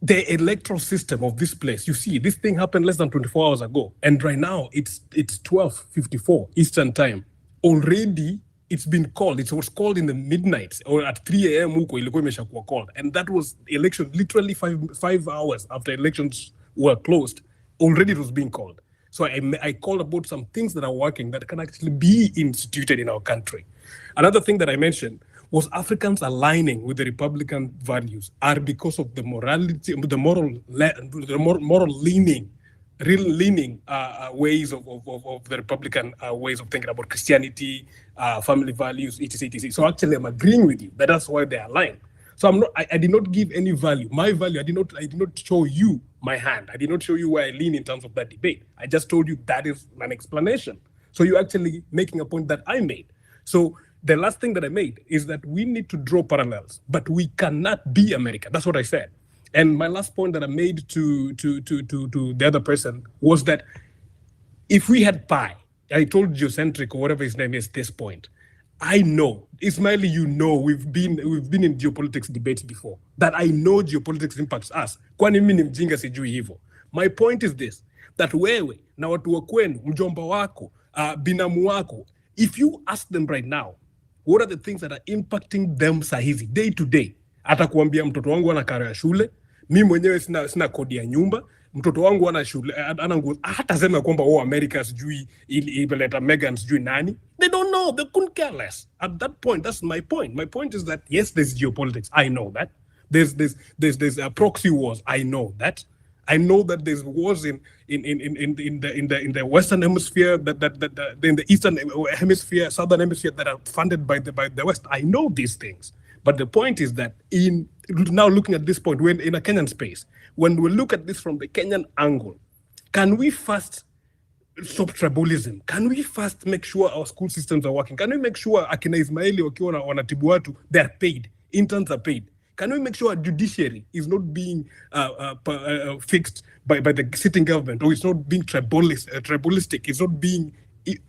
the electoral system of this place. You see, this thing happened less than 24 hours ago. And right now, it's 12:54 Eastern time. Already, it's been called. It was called in the midnight or at 3 a.m. huko ilikuwa imeshakuwa called, and that was election literally five hours after elections were closed. Already it was being called. So I called about some things that are working that can actually be instituted in our country. Another thing that I mentioned was Africans aligning with the Republican values are because of the morality, the moral leaning, real leaning ways of the Republican ways of thinking about Christianity, family values, etc. So actually, I'm agreeing with you that that's why they align. So I did not give any value. My value, I did not show you my hand. I did not show you where I lean in terms of that debate. I just told you that is an explanation. So you're actually making a point that I made. So the last thing that I made is that we need to draw parallels, but we cannot be America. That's what I said. And my last point that I made to the other person was that if we had pie, I told Geocentric or whatever his name is this point, I know, Ismaili, you know, we've been in geopolitics debates before, that I know geopolitics impacts us. Kwani mimi ni mjinga sijui hivyo. My point is this, that wewe na watu wa kwenu, mjomba wako, binamu wako, if you ask them right now, what are the things that are impacting them sahizi, day to day? Atakuambia mtoto wangu ana karo ya shule, mimi mwenyewe sina kodi ya nyumba, mtoto wangu ana shule, ana nguo, hata sema kwamba America sijui ileta Meghan sijui nani. They don't know. They couldn't care less. At that point, that's my point. My point is that yes, there's geopolitics. I know that. There's proxy wars. I know that. I know that there's wars in the Western Hemisphere, that in the Eastern Hemisphere, Southern Hemisphere that are funded by the West. I know these things. But the point is that in now looking at this point, we're in a Kenyan space. When we look at this from the Kenyan angle, can we first stop tribalism? Can we first make sure our school systems are working? Can we make sure akina Ismaili wakiwa wanatibu watu, they are paid, interns are paid? Can we make sure our judiciary is not being fixed by the sitting government, or it's not being tribalistic? It's not being.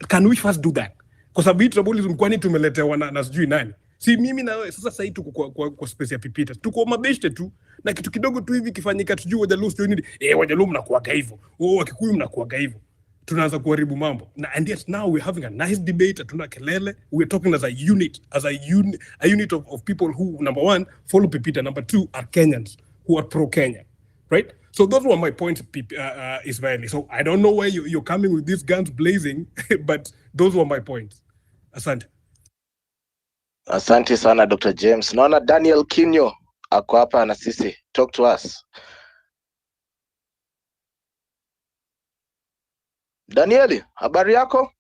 Can we first do that? Kwa sababu tribalism kwani tumeletewa na sijui nani? Si mimi na wewe sasa sasa tuko kwa space ya pipita. Tuko mabeshte tu na kitu kidogo tu hivi kifanyika tujue Wajaluo sio nini. Wajaluo mnakuaga hivyo. Wakikuyu mnakuaga hivyo. Tunaanza kuharibu mambo. And yet now we're having a nice debate, atuna kelele. We're talking as a unit, a unit of people who, number one, follow Pipita, number two, are Kenyans who are pro-Kenya, right? So those were my points, Ismaili. So I don't know where you're coming with these guns blazing, but those were my points. Asante. Asante sana Dr. James. Naona Daniel Kinyo ako hapa na sisi. Talk to us. Danieli, habari yako?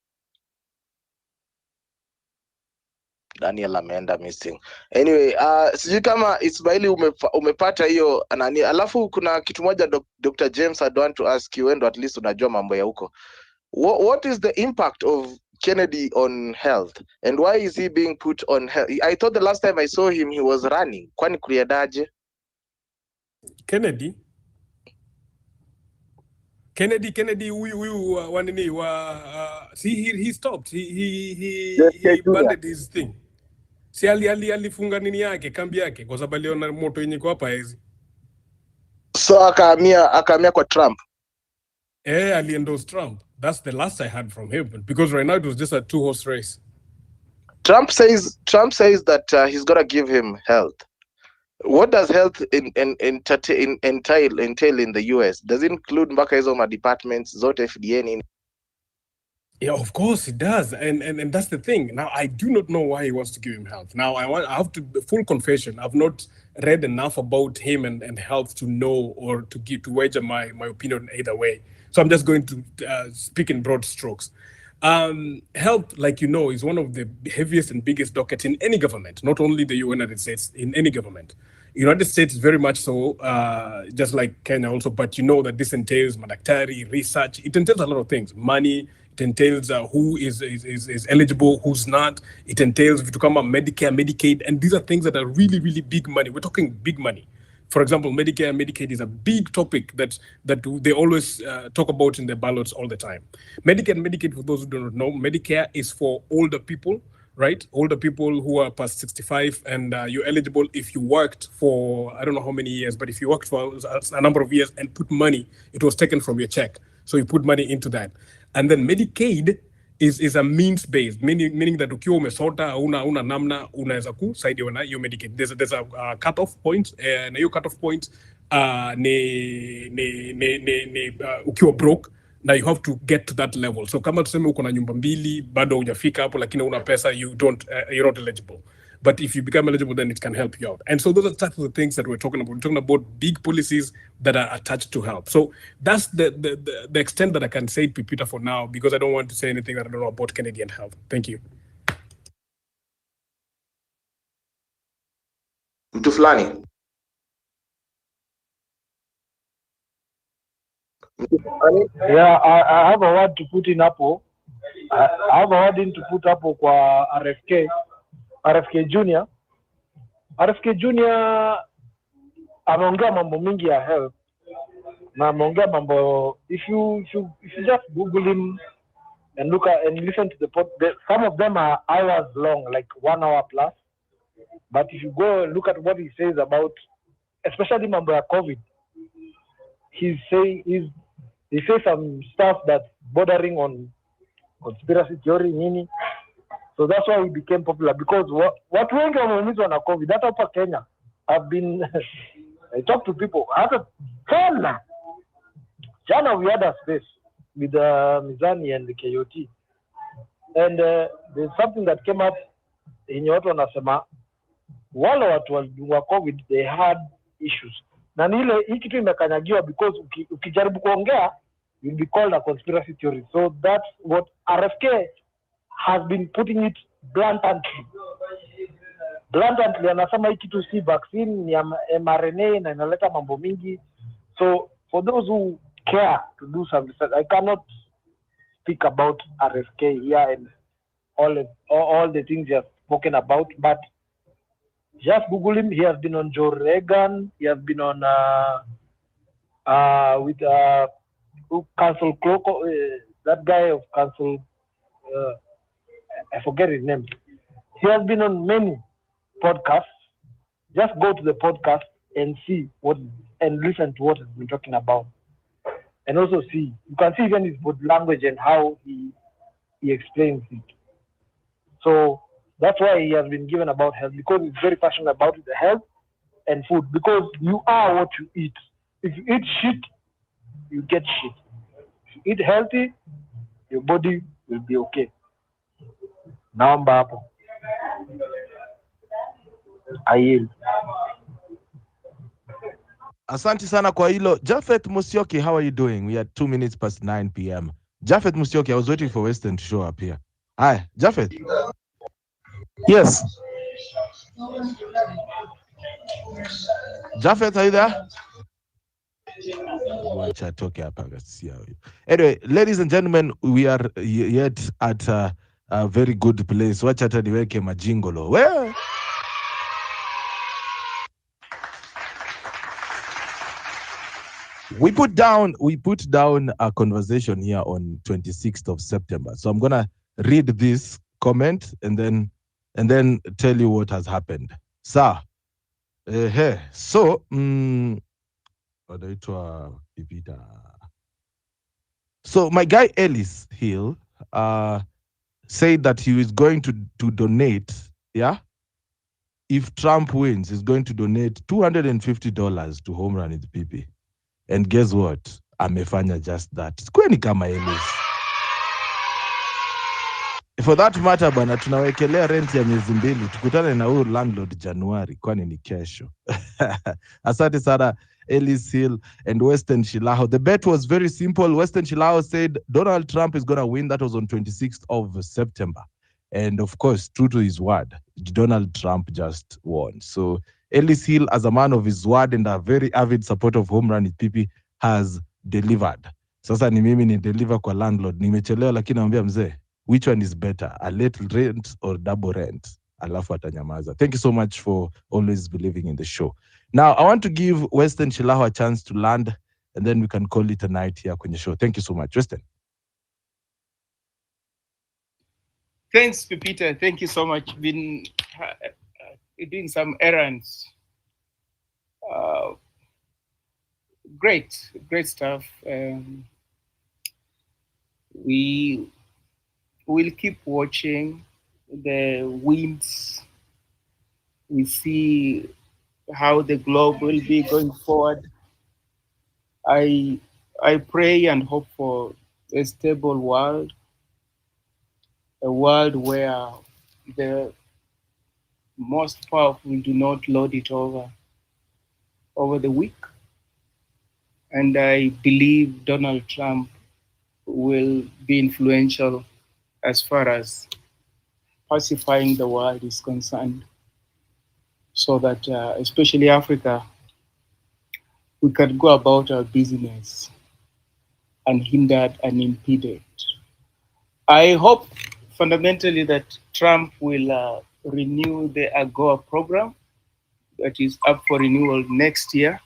Daniel ameenda missing. Anyway, sijui kama Ismaili umepata hiyo nani. Alafu kuna kitu moja Dr. James, I'd want to ask you, and at least unajua mambo ya huko. What is the impact of Kennedy on health, and why is he being put on health? I thought the last time I saw him he was running. Kwani kuliendaje? Kennedy huyu wanini he stopped. He abandoned his thing. Si alifunga nini yake, kambi yake, kwa sababu aliona moto yenye kwa hapa hizi. So akahamia kwa Trump. Ali-endorse Trump. That's the last I heard from him, because right now it was just a two-horse race. Trump says that he's gonna give him health. What does health entail in the US? Does it include mpaka hizo departments zote FDA nini? Yeah, of course it does, and that's the thing. Now I do not know why he wants to give him health. Now I have to full confession. I've not read enough about him and health to know or to wager my opinion either way. So I'm just going to speak in broad strokes. Health, like you know, is one of the heaviest and biggest dockets in any government, not only the United States, in any government. United States very much so, just like Kenya also, but you know that this entails madaktari, research, it entails a lot of things, money, it entails who is eligible, who's not, it entails vitu kama Medicare, Medicaid, and these are things that are really, really big money. We're talking big money. For example, Medicare and Medicaid is a big topic that they always talk about in the ballots all the time. Medicare and Medicaid, for those who do not know, Medicare is for older people, right? Older people who are past 65, and you're eligible if you worked for, I don't know how many years, but if you worked for a number of years and put money, it was taken from your check. So you put money into that. And then Medicaid is a means based, meaning that ukiwa umesota una namna unaweza kusaidiwa na hiyo Medicaid. There's a cut off point, na hiyo cut off point ni ukiwa broke na you have to get to that level. So kama tuseme uko na nyumba mbili bado hujafika hapo, lakini una pesa, you're not eligible. But if you become eligible, then it can help you out. And so those are the types of things that we're talking about. We're talking about big policies that are attached to help. So that's the extent that I can say to Peter for now, because I don't want to say anything that I don't know about Canadian health. Thank you. Mtu fulani. Yeah, I have a word to put in hapo. I have a word in to put hapo kwa RFK Junior. RFK Junior ameongea mambo mingi ya health. Na ameongea mambo, if you just Google him and look at and listen to some of them are hours long, like 1 hour plus. But if you go and look at what he says about, especially mambo ya COVID, he says some stuff that's bordering on conspiracy theory nini. So that's why he became popular, because watu wengi wameumizwa na COVID. Hata hapa Kenya, I talk to people. Hata Jana we had a space with Mizani and the KOT. And there's something that came up in watu wanasema wale watu wa COVID, they had issues. Na hii kitu imekanyagiwa because ukijaribu kuongea you'll be called a conspiracy theory. So that's what RFK has been putting it bluntly. Anasema hii kitu si vaccine, ni mRNA na inaleta mambo mingi. So for those who care to do some research, I cannot speak about RFK here and all the things he has spoken about, but just Google him. He has been on Joe Rogan. He has been on with Council Cloco, that guy of Council. I forget his name. He has been on many podcasts. Just go to the podcast and see and listen to what he's been talking about, and also see. You can see even his body language and how he explains it. So that's why he has been given about health, because he's very passionate about the health and food. Because you are what you eat. If you eat shit, you get shit. If you eat healthy, your body will be okay. Naomba hapo. I yield. Asante sana kwa hilo. Japhet Musyoki, how are you doing? We are 2 minutes past 9 p.m. Japhet Musyoki, I was waiting for Western to show up here. Hi, Japhet. Yes. Japhet, are you there? Anyway, ladies and gentlemen, we are yet at a very good place. Wacha hata niweke majingolo. Well, we put down a conversation here on 26th of September. So I'm gonna read this comment and then tell you what has happened. So my guy Ellis Hill said that he is going to donate, if Trump wins, he's going to donate $250 to Home Run with PP. And guess what? Amefanya just that. Kweni kama Ellis. For that matter, bana, tunawekelea rent ya miezi mbili. Tukutane na huyu landlord Januari, kwani ni kesho. Asante sana, Ellis Hill and Western Shilaho. The bet was very simple. Western Shilaho said Donald Trump is going to win. That was on 26th of September. And of course, true to his word, Donald Trump just won. So Ellis Hill, as a man of his word and a very avid supporter of Home Run with PP, has delivered. Sasa ni mimi ni deliver kwa landlord. Nimechelewa lakini namwambia mzee, which one is better, a little rent or double rent? Alafu atanyamaza. Thank you so much for always believing in the show. Now, I want to give Western Shilaho a chance to land, and then we can call it a night here kwenye show. Thank you so much, Western. Thanks, Peter. Thank you so much. Been doing some errands. Great stuff. We we'll keep watching the winds. We see how the globe will be going forward. I pray and hope for a stable world, a world where the most powerful do not lord it over the weak. And I believe Donald Trump will be influential as far as pacifying the world is concerned, so that especially Africa, we can go about our business unhindered and impeded. I hope fundamentally that Trump will renew the AGOA program that is up for renewal next year,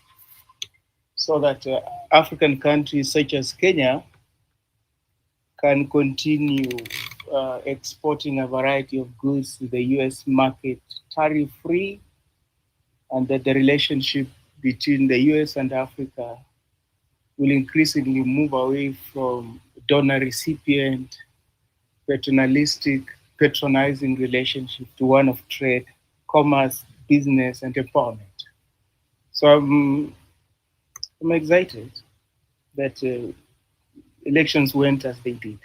so that African countries such as Kenya can continue exporting a variety of goods to the US market tariff-free, and that the relationship between the US and Africa will increasingly move away from donor-recipient, paternalistic, patronizing relationship to one of trade, commerce, business, and empowerment. So I'm excited that elections went as they did.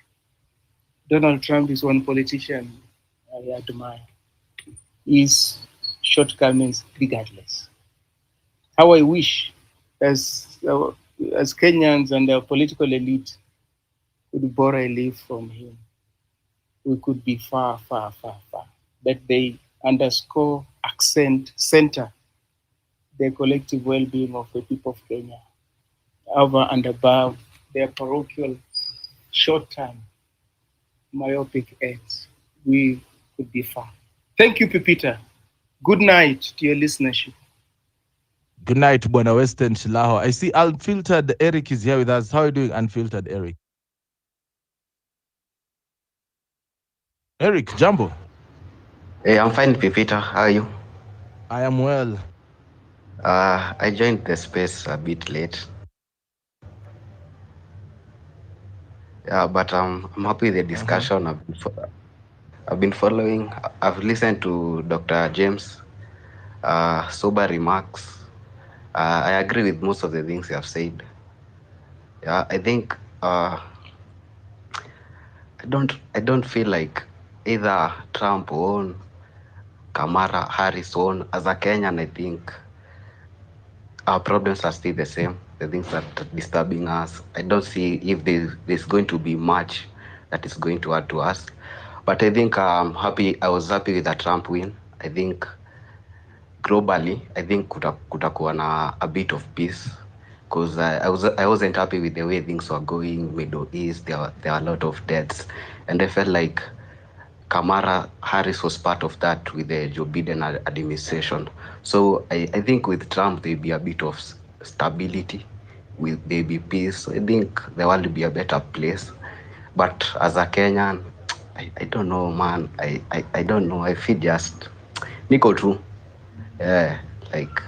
Donald Trump is one politician I admire. His shortcomings regardless. How I wish, as Kenyans and our political elite could borrow a leaf from him, we could be far, far, far, far. That they underscore, accent, center the collective well-being of the people of Kenya, over and above their parochial, short-term, myopic ends. We could be far. Thank you, Pepita. Good night to your listenership. Good night, Bwana Western Shilaho. I see Unfiltered Eric is here with us. How are you doing, Unfiltered Eric? Eric, Jambo. Hey, I'm fine, Pepita. How are you? I am well. I joined the space a bit late. Yeah, but I'm happy with the discussion. I've been following. I've listened to Dr. James' sober remarks. I agree with most of the things you have said. Yeah, I think I don't feel like either Trump or Kamala Harris or as a Kenyan. I think our problems are still the same. The things that are disturbing us. I don't see if there's going to be much that is going to add to us. But I think I was happy with the Trump win. I think globally, I think kutakuwa na a bit of peace, because I wasn't happy with the way things were going. Middle East, there are a lot of deaths, and I felt like Kamala Harris was part of that with the Joe Biden administration. So I think with Trump there'll be a bit of stability, there'll be peace. So I think the world will be a better place. But as a Kenyan, I don't know, man. I don't know. I feel just Nico true. Yeah, like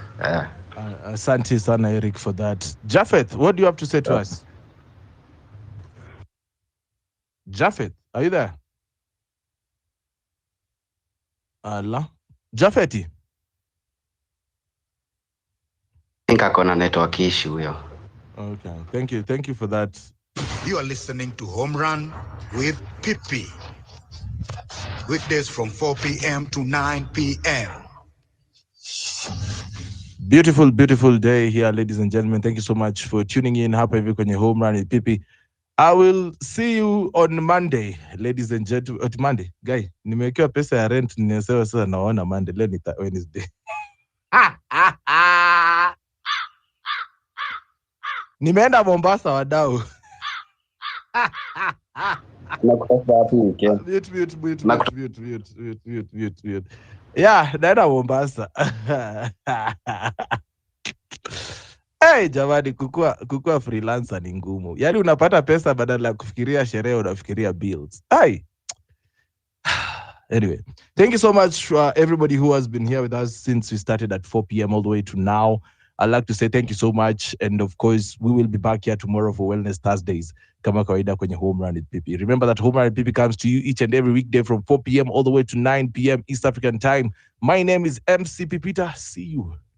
Asante sana, Eric, for that. Japheth, what do you have to say to us? Japheth, are you there? Allah. Japheth. I think I got a network issue here. Okay, thank you for that. You are listening to Home Run with Pippi. Weekdays from 4 p.m. to 9 p.m. Beautiful, beautiful day here, ladies and gentlemen. Thank you so much for tuning in. Hapa hivi kwenye Home Run with Pippi. I will see you on Monday, ladies and gentlemen. Monday, guy, nimewekewa pesa ya rent, ninasema sasa naona Monday, leo ni Wednesday. Nimeenda Mombasa, wadau. Mute. Yeah, naenda Mombasa. Hey, jamani, kukua freelancer ni ngumu. Yaani unapata pesa badala ya kufikiria sherehe unafikiria bills. Hey. Anyway, thank you so much for everybody who has been here with us since we started at 4 p.m. all the way to now. I'd like to say thank you so much. And of course, we will be back here tomorrow for Wellness Thursdays. kama kawaida kwenye Home Run with PP. Remember that Home Run with PP comes to you each and every weekday from 4 p.m. all the way to 9 p.m. East African time. My name is MC Pipita. See you